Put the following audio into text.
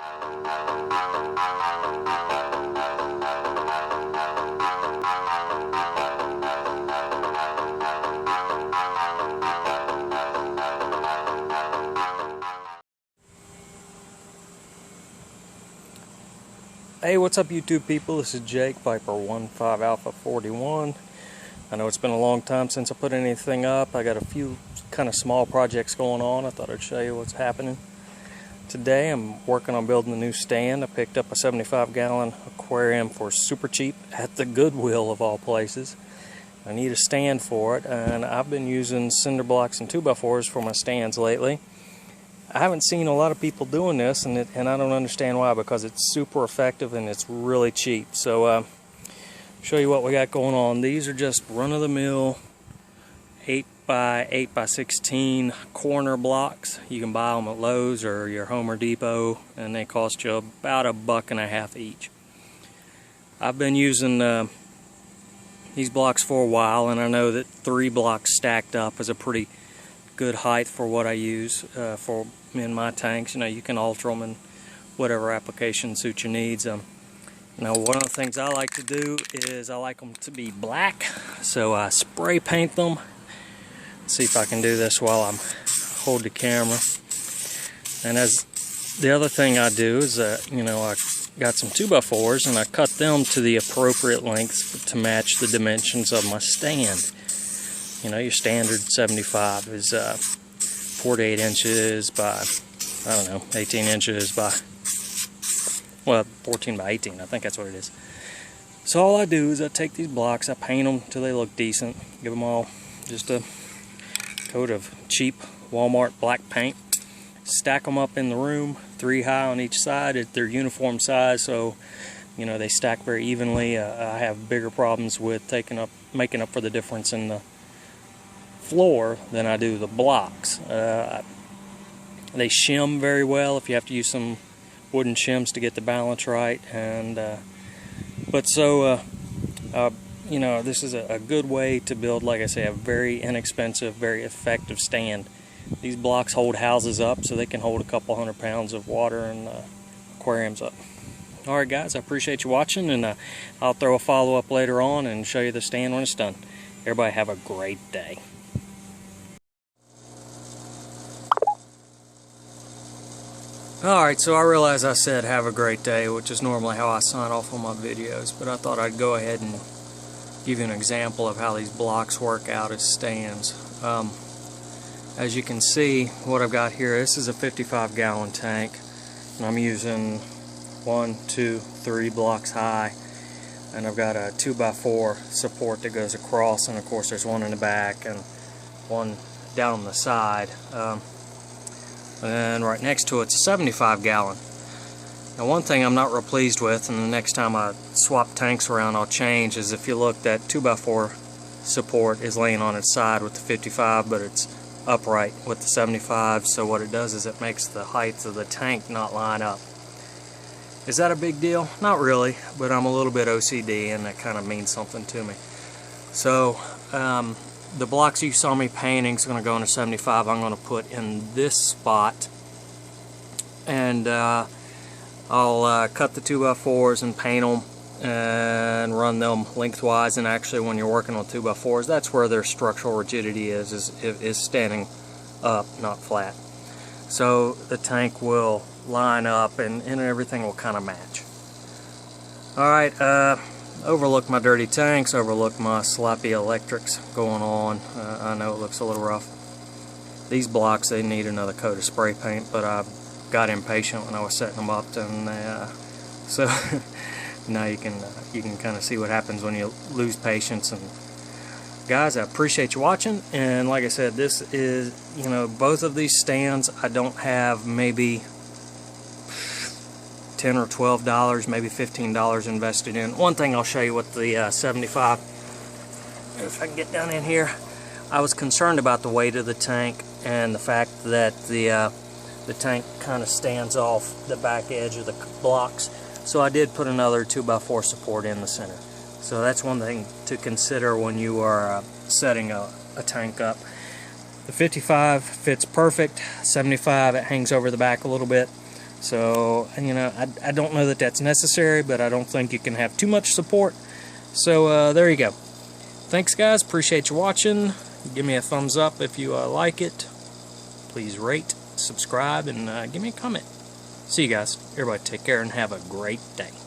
Hey, what's up YouTube people? This is Jake, Viper 15 Alpha 41. I know it's been a long time since I put anything up. I got a few kind of small projects going on. I thought I'd show you what's happening. Today I'm working on building a new stand. I picked up a 75-gallon aquarium for super cheap at the Goodwill of all places. I need a stand for it, and I've been using cinder blocks and 2x4s for my stands lately. I haven't seen a lot of people doing this, and I don't understand why, because it's super effective and it's really cheap. So show you what we got going on. These are just run-of-the-mill 8x8x16 corner blocks. You can buy them at Lowe's or your Home or Depot, and they cost you about $1.50 each. I've been using these blocks for a while, and I know that 3 blocks stacked up is a pretty good height for what I use for in my tanks. You know, you can alter them in whatever application suits your needs. Now, one of the things I like to do is I like them to be black, so I spray paint them. Let's see if I can do this while I'm holding the camera. And as the other thing I do is, you know, I got some 2x4s and I cut them to the appropriate lengths to match the dimensions of my stand. You know, your standard 75 is 48 inches by, I don't know, 18 inches by, well, 14 by 18, I think that's what it is. So all I do is I take these blocks, I paint them till they look decent, give them all just a coat of cheap Walmart black paint, stack them up in the room, 3 high on each side. They're uniform size, so you know they stack very evenly. I have bigger problems with making up for the difference in the floor than I do the blocks. They shim very well if you have to use some wooden shims to get the balance right, and you know, this is a good way to build, like I say, a very inexpensive, very effective stand. These blocks hold houses up, so they can hold a couple 100 pounds of water and aquariums up. Alright guys, I appreciate you watching, and I'll throw a follow-up later on and show you the stand when it's done. Everybody have a great day. Alright, so I realize I said have a great day, which is normally how I sign off on my videos, but I thought I'd go ahead and give you an example of how these blocks work out as stands. As you can see, what I've got here, this is a 55-gallon tank, and I'm using 1, 2, 3 blocks high, and I've got a 2x4 support that goes across, and of course there's one in the back and one down on the side. And right next to it's a 75-gallon. Now, one thing I'm not real pleased with, and the next time I swap tanks around I'll change, is if you look, that 2x4 support is laying on its side with the 55, but it's upright with the 75, so what it does is it makes the height of the tank not line up. Is that a big deal? Not really, but I'm a little bit OCD, and that kind of means something to me. So the blocks you saw me painting is going to go in a 75. I'm going to put in this spot, and I'll cut the 2x4s and paint them and run them lengthwise. And actually, when you're working on 2x4s, that's where their structural rigidity is standing up, not flat. So the tank will line up, and everything will kind of match. Alright, overlook my dirty tanks, overlook my sloppy electrics going on. I know it looks a little rough. These blocks, they need another coat of spray paint, but I got impatient when I was setting them up, and so now you can kind of see what happens when you lose patience. And guys, I appreciate you watching, and like I said, this is, you know, both of these stands I don't have maybe $10 or $12, maybe $15 invested in. One thing I'll show you with the 75, if I can get down in here, I was concerned about the weight of the tank and the fact that the tank kind of stands off the back edge of the blocks, so I did put another 2x4 support in the center. So that's one thing to consider when you are setting a tank up. The 55 fits perfect. 75, it hangs over the back a little bit. So, you know, I don't know that that's necessary, but I don't think you can have too much support. So there you go. Thanks guys, appreciate you watching. Give me a thumbs up if you like it. Please rate, subscribe, and give me a comment. See you guys. Everybody take care and have a great day.